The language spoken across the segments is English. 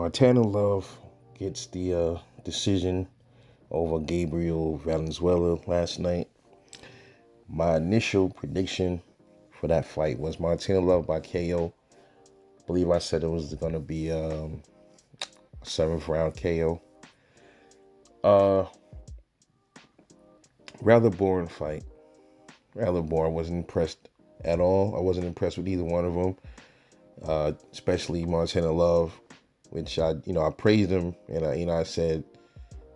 Montana Love gets the decision over Gabriel Valenzuela last night. My initial prediction for that fight was Montana Love by KO. I believe I said it was going to be a seventh round KO. Uh, Rather boring fight. Rather boring. I wasn't impressed at all. I wasn't impressed with either one of them. Especially Montana Love, which I praised him, and I said,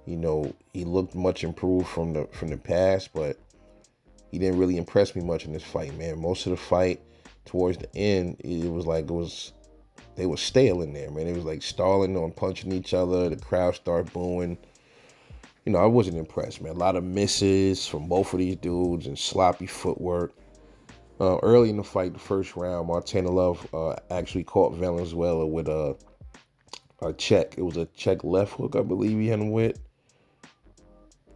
he looked much improved from the past, but he didn't really impress me much in this fight, man. Most of the fight, towards the end, they were stale in there, man. It was like stalling on punching each other. The crowd started booing. I wasn't impressed, man. A lot of misses from both of these dudes and sloppy footwork. Early in the fight, the first round, Montana Love actually caught Valenzuela with a check. It was a check left hook, I believe he hit him with.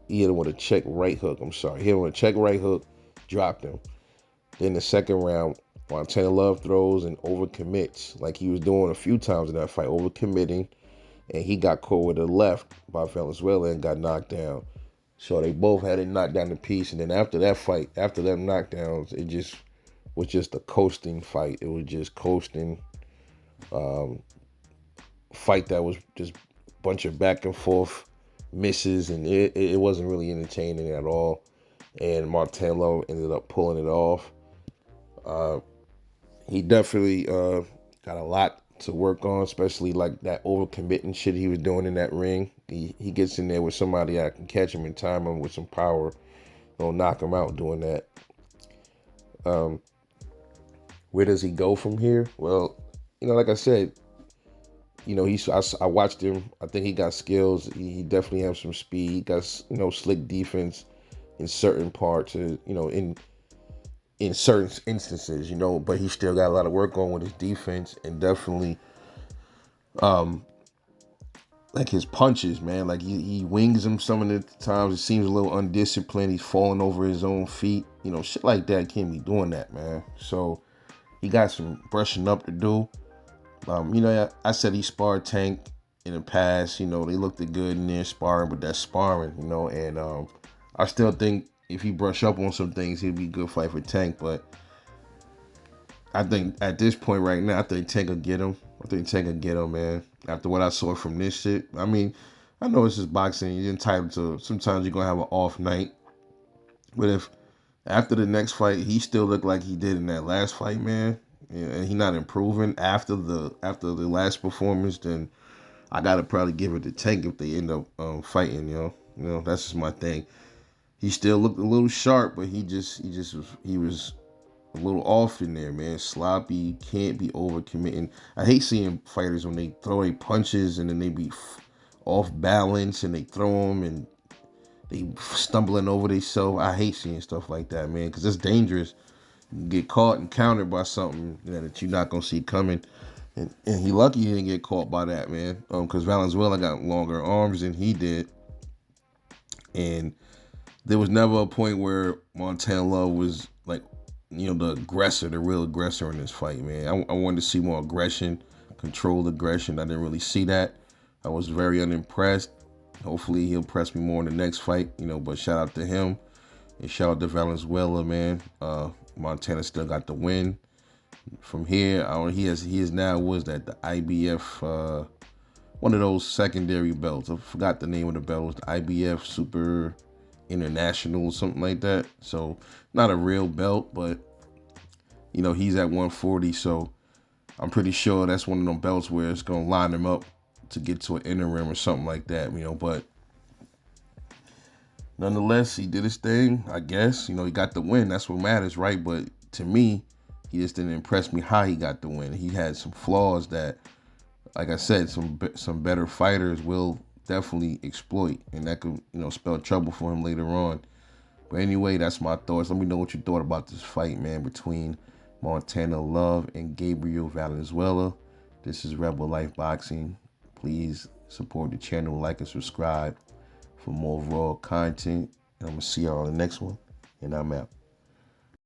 He hit him with a check right hook. I'm sorry. Hit him with a check right hook, dropped him. Then the second round, Montana Love throws and overcommits, like he was doing a few times in that fight, overcommitting, and he got caught with a left by Valenzuela and got knocked down. So they both had it knocked down to piece. And then after that fight, after them knockdowns, it just was just a coasting fight. It was just coasting. Fight that was just a bunch of back and forth misses, and it wasn't really entertaining at all. And Martello ended up pulling it off. He definitely got a lot to work on, especially like that overcommitting shit he was doing in that ring. He gets in there with somebody that can catch him and time him with some power. Don't knock him out doing that. Where does he go from here? Well, like I said, I watched him. I think he got skills. He definitely has some speed. He got slick defense in certain parts. In certain instances, but he still got a lot of work on with his defense, and definitely like his punches, man. Like he wings them some of the times. It seems a little undisciplined. He's falling over his own feet. Shit like that. Can't be doing that, man. So he got some brushing up to do. I said he sparred Tank in the past. They looked good in there sparring, but that's sparring, and I still think if he brush up on some things, he'd be a good fight for Tank. But I think at this point right now, I think Tank will get him. Man. After what I saw from this shit. I mean, I know this is boxing. You're entitled to, sometimes you're going to have an off night. But if after the next fight, he still looked like he did in that last fight, man, and he not improving after the last performance, then I gotta probably give it to Tank if they end up fighting. That's just my thing. He still looked a little sharp, but he was a little off in there, man. Sloppy, can't be overcommitting. I hate seeing fighters when they throw their punches and then they be off balance and they throw them and they stumbling over themselves. I hate seeing stuff like that, man, because it's dangerous. You get caught and countered by something that you're not gonna see coming. And he lucky he didn't get caught by that, man. Because Valenzuela got longer arms than he did, and there was never a point where Montana Love was like, the aggressor, the real aggressor in this fight, man. I wanted to see more aggression, controlled aggression. I didn't really see that. I was very unimpressed. Hopefully he'll press me more in the next fight, but shout out to him. And shout out to Valenzuela, man. Montana still got the win. From here, he is now, was that the IBF, one of those secondary belts. I forgot the name of the belt. It was the IBF Super International, something like that. So not a real belt, but he's at 140. So I'm pretty sure that's one of them belts where it's gonna line him up to get to an interim or something like that. But nonetheless, he did his thing, I guess. He got the win. That's what matters, right? But to me, he just didn't impress me how he got the win. He had some flaws that, like I said, some better fighters will definitely exploit, and that could, spell trouble for him later on. But anyway, that's my thoughts. Let me know what you thought about this fight, man, between Montana Love and Gabriel Valenzuela. This is Rebel Life Boxing. Please support the channel, like and subscribe for more raw content. And I'm going to see y'all on the next one, and I'm out.